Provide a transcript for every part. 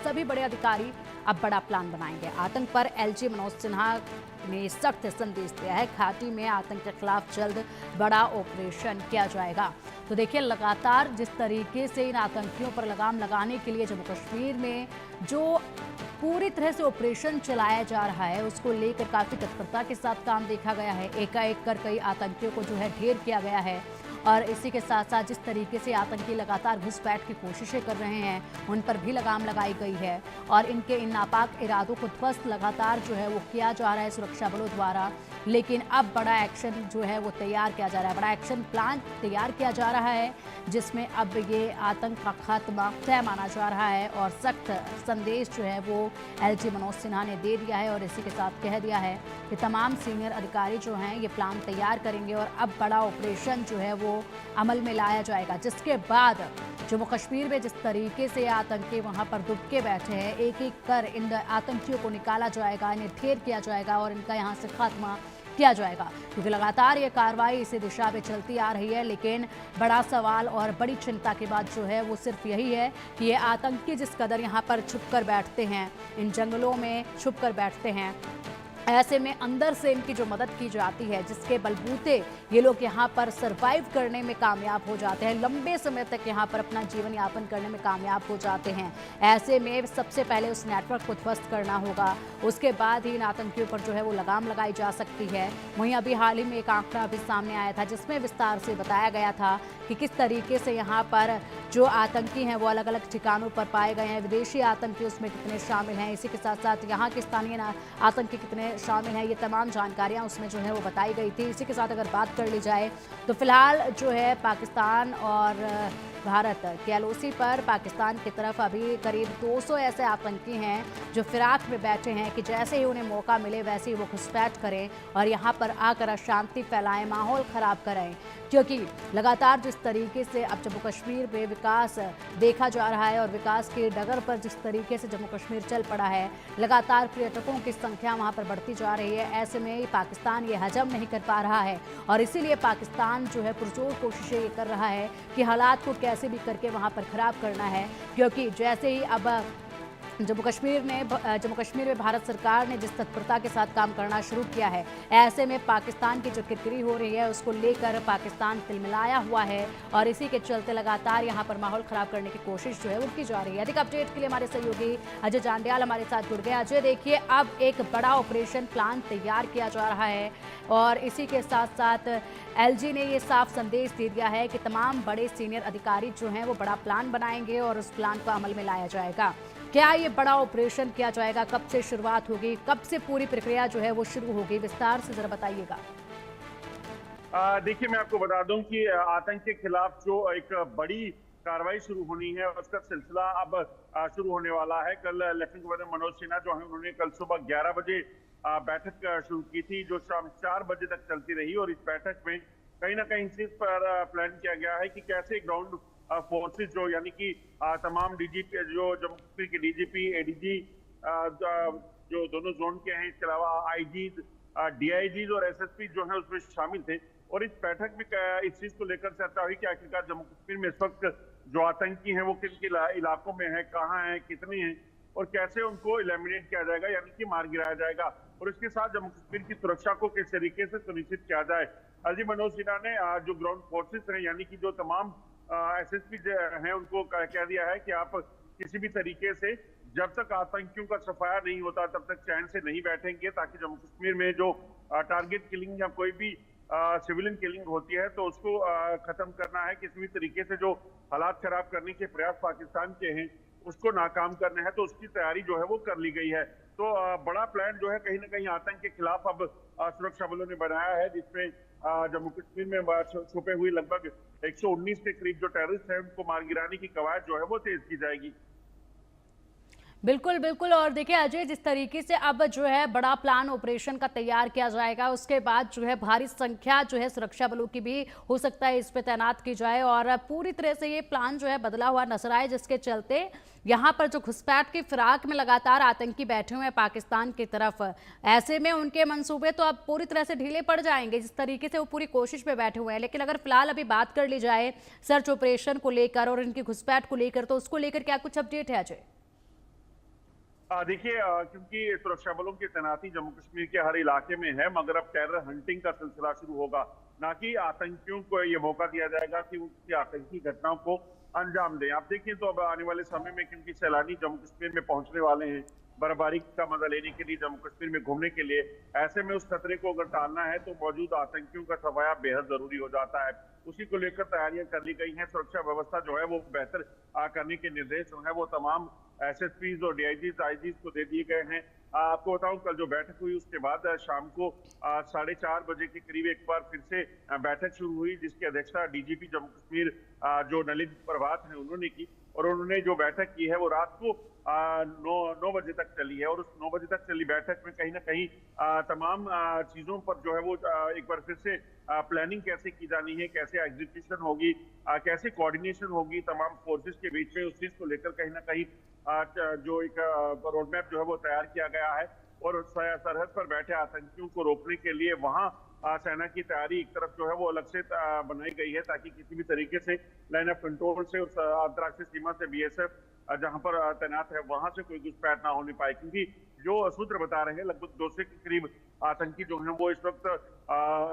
सभी बड़े अधिकारी अब बड़ा प्लान बनाएंगे। आतंक पर एलजी मनोज सिन्हा ने सख्त संदेश दिया है। घाटी में आतंक के खिलाफ जल्द बड़ा ऑपरेशन किया जाएगा। तो देखिए, लगातार जिस तरीके से इन आतंकियों पर लगाम लगाने के लिए जम्मू कश्मीर में जो पूरी तरह से ऑपरेशन चलाया जा रहा है, उसको लेकर काफी तत्परता के साथ काम देखा गया है। एकाएक कर कई आतंकियों को जो है ढेर किया गया है और इसी के साथ साथ जिस तरीके से आतंकी लगातार घुसपैठ की कोशिशें कर रहे हैं, उन पर भी लगाम लगाई गई है और इनके इन नापाक इरादों को ध्वस्त लगातार जो है वो किया जा रहा है सुरक्षा बलों द्वारा। लेकिन अब बड़ा एक्शन जो है वो तैयार किया जा रहा है, बड़ा एक्शन प्लान तैयार किया जा रहा है, जिसमें अब ये आतंक का खात्मा तय माना जा रहा है और सख्त संदेश जो है वो एलजी मनोज सिन्हा ने दे दिया है और इसी के साथ कह दिया है कि तमाम सीनियर अधिकारी जो हैं ये प्लान तैयार करेंगे और अब बड़ा ऑपरेशन जो है वो अमल में लाया जाएगा, जिसके बाद जम्मू कश्मीर में जिस तरीके से आतंकी वहां पर दुबके बैठे हैं, एक एक कर इन आतंकियों को निकाला जाएगा, इन्हें ढेर किया जाएगा और इनका यहां से खात्मा किया जाएगा। क्योंकि लगातार ये कार्रवाई इसी दिशा में चलती आ रही है, लेकिन बड़ा सवाल और बड़ी चिंता की बात जो है वो सिर्फ यही है कि ये आतंकी जिस कदर यहाँ पर छुपकर बैठते हैं, इन जंगलों में छुपकर बैठते हैं, ऐसे में अंदर से इनकी जो मदद की जाती है, जिसके बलबूते ये लोग यहाँ पर सरवाइव करने में कामयाब हो जाते हैं, लंबे समय तक यहाँ पर अपना जीवन यापन करने में कामयाब हो जाते हैं। ऐसे में सबसे पहले उस नेटवर्क को ध्वस्त करना होगा, उसके बाद ही इन आतंकियों पर जो है वो लगाम लगाई जा सकती है। वहीं अभी हाल ही में एक आंकड़ा भी सामने आया था जिसमें विस्तार से बताया गया था कि किस तरीके से यहाँ पर जो आतंकी हैं वो अलग अलग ठिकानों पर पाए गए हैं, विदेशी आतंकी उसमें कितने शामिल हैं, इसी के साथ साथ यहाँ के स्थानीय आतंकी कितने शामिल हैं, ये तमाम जानकारियां उसमें जो है वो बताई गई थी। इसी के साथ अगर बात कर ली जाए तो फिलहाल जो है पाकिस्तान और भारत के एलओसी पर पाकिस्तान की तरफ अभी करीब 200 ऐसे आतंकी हैं जो फिराक में बैठे हैं कि जैसे ही उन्हें मौका मिले वैसे ही वो घुसपैठ करें और यहाँ पर आकर अशांति फैलाएं, माहौल ख़राब करें। क्योंकि लगातार जिस तरीके से अब जम्मू कश्मीर में विकास देखा जा रहा है और विकास के डगर पर जिस तरीके से जम्मू कश्मीर चल पड़ा है, लगातार पर्यटकों की संख्या वहाँ पर बढ़ती जा रही है। ऐसे में पाकिस्तान ये हजम नहीं कर पा रहा है और इसीलिए पाकिस्तान जो है पुरजोर कोशिशें ये कर रहा है कि हालात को कैसे भी करके वहाँ पर ख़राब करना है। क्योंकि जैसे ही अब जम्मू कश्मीर में भारत सरकार ने जिस तत्परता के साथ काम करना शुरू किया है, ऐसे में पाकिस्तान की जो किरकिरी हो रही है उसको लेकर पाकिस्तान तिलमिलाया हुआ है और इसी के चलते लगातार यहाँ पर माहौल ख़राब करने की कोशिश जो है वो की जा रही है। अधिक अपडेट के लिए हमारे सहयोगी अजय जांडियाल हमारे साथ जुड़ गए। अजय, देखिए, अब एक बड़ा ऑपरेशन प्लान तैयार किया जा रहा है और इसी के साथ साथ एलजी ने ये साफ संदेश दे दिया है कि तमाम बड़े सीनियर अधिकारी जो हैं वो बड़ा प्लान बनाएंगे और उस प्लान को अमल में लाया जाएगा। क्या ये बड़ा ऑपरेशन किया जाएगा, कब से शुरुआत होगी, कब से पूरी प्रक्रिया जो है वो शुरू होगी, विस्तार से जरा बताइएगा। देखिए, मैं आपको बता दूं कि आतंक के खिलाफ जो एक बड़ी कार्रवाई शुरू होनी है उसका सिलसिला अब शुरू होने वाला है। कल लेफ्टिनेंट गवर्नर मनोज सिन्हा जो है उन्होंने कल सुबह 11 बजे बैठक शुरू की थी जो शाम 4 बजे तक चलती रही और इस बैठक में कहीं ना कहीं इस चीज पर प्लान किया गया है कि कैसे ग्राउंड फोर्सेस जो यानी कि तमाम डीजीपी जो जम्मू कश्मीर के डीजीपी, एडीजी जो दोनों जोन के हैं, इसके अलावा आईजीज, डीआईजीज और एसएसपी जो है उसमें शामिल थे और इस बैठक में इस चीज को लेकर चर्चा हुई कि आखिरकार जम्मू कश्मीर में इस वक्त जो आतंकी हैं वो किन किन इलाकों में है, कहाँ हैं, कितने हैं और कैसे उनको एलिमिनेट किया जाएगा यानी कि मार गिराया जाएगा और इसके साथ जम्मू कश्मीर की सुरक्षा को किस तरीके से सुनिश्चित किया जाए। एलजी मनोज सिन्हा ने जो ग्राउंड फोर्सेस हैं यानी कि जो तमाम एसएसपी हैं उनको कह दिया है कि आप किसी भी तरीके से जब तक आतंकियों का सफाया नहीं होता तब तक चैन से नहीं बैठेंगे ताकि जम्मू कश्मीर में जो टारगेट किलिंग या कोई भी सिविलियन किलिंग होती है तो उसको खत्म करना है। किसी भी तरीके से जो हालात खराब करने के प्रयास पाकिस्तान के हैं उसको नाकाम करना है तो उसकी तैयारी जो है वो कर ली गई है। तो बड़ा प्लान जो है कहीं ना कहीं आतंक के खिलाफ अब सुरक्षा बलों ने बनाया है जिसमें जम्मू कश्मीर में छुपे हुए लगभग 119 के करीब जो टेररिस्ट हैं उनको मार गिराने की कवायद जो है वो तेज की जाएगी। बिल्कुल बिल्कुल। और देखिए अजय, जिस तरीके से अब जो है बड़ा प्लान ऑपरेशन का तैयार किया जाएगा, उसके बाद जो है भारी संख्या जो है सुरक्षा बलों की भी हो सकता है इस पे तैनात की जाए और पूरी तरह से ये प्लान जो है बदला हुआ नजर आए, जिसके चलते यहाँ पर जो घुसपैठ की फिराक में लगातार आतंकी बैठे हुए हैं पाकिस्तान की तरफ, ऐसे में उनके मंसूबे तो अब पूरी तरह से ढीले पड़ जाएंगे जिस तरीके से वो पूरी कोशिश में बैठे हुए हैं। लेकिन अगर फिलहाल अभी बात कर ली जाए सर्च ऑपरेशन को लेकर और इनकी घुसपैठ को लेकर, तो उसको लेकर क्या कुछ अपडेट है अजय? देखिए, क्योंकि सुरक्षा बलों की तैनाती जम्मू कश्मीर के हर इलाके में है, मगर अब टेरर हंटिंग का सिलसिला शुरू होगा। ना कि आतंकियों को ये मौका दिया जाएगा कि वो किसी आतंकी घटनाओं को अंजाम दें। आप देखिए तो अब आने वाले समय में, क्योंकि सैलानी जम्मू कश्मीर में पहुंचने वाले हैं, बर्फबारी का मजा लेने के लिए, जम्मू कश्मीर में घूमने के लिए, ऐसे में उस खतरे को अगर टालना है तो मौजूद आतंकियों का सफाया बेहद जरूरी हो जाता है। उसी को लेकर तैयारियां कर ली गई हैं। सुरक्षा व्यवस्था जो है वो बेहतर करने के निर्देश जो है वो तमाम एसएसपीज और डीआईजीज आईजीज को दे दिए गए हैं। आपको बताऊं, कल जो बैठक हुई उसके बाद शाम को 4:30 बजे के करीब एक बार फिर से बैठक शुरू हुई, जिसकी अध्यक्षता डीजीपी जम्मू कश्मीर जो नलिन प्रभात हैं उन्होंने की। और उन्होंने जो बैठक की है वो रात को 9 बजे तक चली है। और उस 9 बजे तक चली बैठक में कहीं ना कहीं तमाम चीजों पर जो है वो एक बार फिर से प्लानिंग कैसे की जानी है, कैसे एग्जीक्यूशन होगी, कैसे कोऑर्डिनेशन होगी तमाम फोर्सेस के बीच में, उस चीज को लेकर कहीं ना कहीं जो एक रोड मैप जो है वो तैयार किया गया है। और सरहद पर बैठे आतंकियों को रोकने के लिए वहां सेना की तैयारी एक तरफ जो है वो अलग से बनाई गई है, ताकि किसी भी तरीके से लाइन ऑफ कंट्रोल से उस अंतर्राष्ट्रीय सीमा से बीएसएफ जहां पर तैनात है वहां से कोई घुसपैठ ना होने पाए। क्योंकि जो सूत्र बता रहे हैं, लगभग 200 के करीब आतंकी जो हैं वो इस वक्त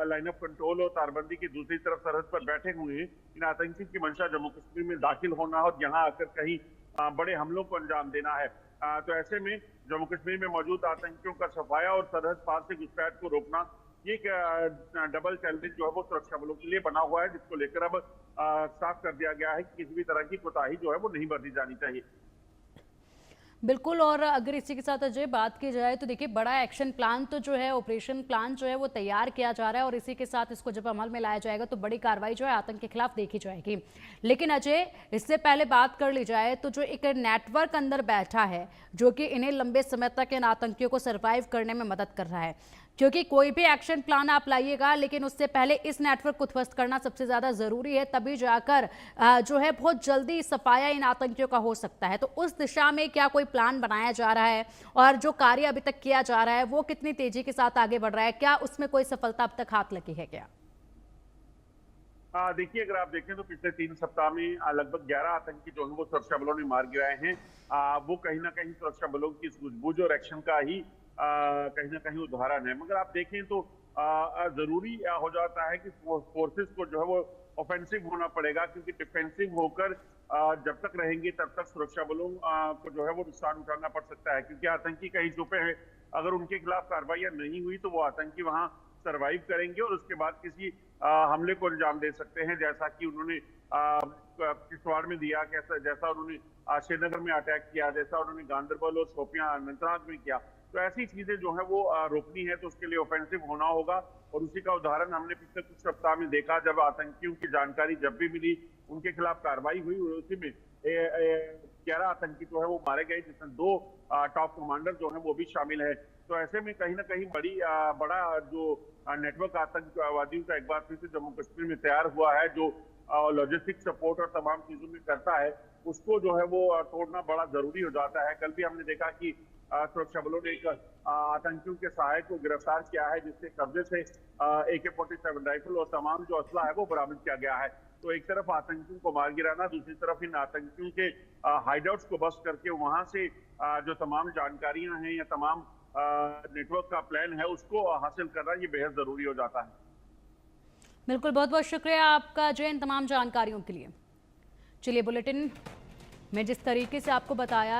लाइन ऑफ कंट्रोल और तारबंदी की दूसरी तरफ सरहद पर बैठे हुए हैं। इन आतंकी की मंशा जम्मू कश्मीर में दाखिल होना और यहाँ आकर कहीं बड़े हमलों को अंजाम देना है। तो ऐसे में जम्मू कश्मीर में मौजूद आतंकियों का सफाया और सरहद पार से घुसपैठ को रोकना, ये एक डबल चैलेंज जो है वो सुरक्षा बलों के लिए बना हुआ है, जिसको लेकर अब साफ कर दिया गया है कि किसी भी तरह की कोताही जो है वो नहीं बरती जानी चाहिए। बिल्कुल। और अगर इसी के साथ अजय बात की जाए तो देखिए, बड़ा एक्शन प्लान तो जो है, ऑपरेशन प्लान जो है वो तैयार किया जा रहा है, और इसी के साथ इसको जब अमल में लाया जाएगा तो बड़ी कार्रवाई जो है आतंक के खिलाफ देखी जाएगी। लेकिन अजय, इससे पहले बात कर ली जाए तो जो एक नेटवर्क अंदर बैठा है जो कि इन्हें लंबे समय तक इन आतंकियों को सर्वाइव करने में मदद कर रहा है, क्योंकि कोई भी एक्शन प्लान आप लाइएगा लेकिन उससे पहले इस नेटवर्क को ध्वस्त करना सबसे ज्यादा जरूरी है, तभी जाकर जो है बहुत जल्दी सफाया इन आतंकियों का हो सकता है। तो उस दिशा में क्या कोई प्लान बनाया जा रहा है, और जो कार्य अभी तक किया जा रहा है वो कितनी तेजी के साथ आगे बढ़ रहा है, क्या उसमें कोई सफलता अब तक हाथ लगी है क्या? देखिए, अगर आप देखें तो पिछले 3 सप्ताह में लगभग 11 आतंकी जो है वो सुरक्षा बलों ने मार गिराए हैं। वो कहीं ना कहीं सुरक्षा बलों की सूझबूझ और एक्शन का ही कहीं ना कहीं उदाहरण है। मगर आप देखें तो जरूरी हो जाता है कि फोर्सेस को जो है वो ऑफेंसिव होना पड़ेगा, क्योंकि डिफेंसिव होकर जब तक रहेंगे तब तक सुरक्षा बलों को जो है वो नुकसान उठाना पड़ सकता है। क्योंकि आतंकी कहीं छुपे हैं, अगर उनके खिलाफ कार्रवाई नहीं हुई तो वो आतंकी वहां सरवाइव करेंगे और उसके बाद किसी हमले को अंजाम दे सकते हैं, जैसा कि उन्होंने किश्तवाड़ में दिया, जैसा उन्होंने श्रीनगर में अटैक किया, जैसा उन्होंने गांदरबल और शोपियां अनंतनाग में किया। तो ऐसी चीजें जो है वो रोकनी है तो उसके लिए ऑफेंसिव होना होगा। और उसी का उदाहरण हमने पिछले कुछ सप्ताह में देखा, जब आतंकियों की जानकारी जब भी मिली उनके खिलाफ कार्रवाई हुई, उसी में 11 आतंकी जो है वो मारे गए, जिसमें 2 टॉप कमांडर जो है वो भी शामिल है। तो ऐसे में कहीं ना कहीं बड़ा जो नेटवर्क आतंकवादियों का एक बार फिर से जम्मू कश्मीर में तैयार हुआ है, जो लॉजिस्टिक सपोर्ट और तमाम चीजों में करता है, उसको जो है वो तोड़ना बड़ा जरूरी हो जाता है। कल भी हमने देखा कि सुरक्षा बलों ने एक आतंकियों के सहायक को गिरफ्तार किया है, जिसके कब्जे से AK-47 राइफल और तमाम जो असला है वो बरामद किया गया है। तो एक तरफ आतंकियों को मार गिराना, दूसरी तरफ इन आतंकियों के हाइडआउट्स को बस्ट करके वहां से जो तमाम जानकारियां हैं या तमाम नेटवर्क का प्लान है उसको हासिल करना, ये बेहद जरूरी हो जाता है। बिल्कुल, बहुत बहुत शुक्रिया आपका जय इन तमाम जानकारियों के लिए। चलिए, बुलेटिन में जिस तरीके से आपको बताया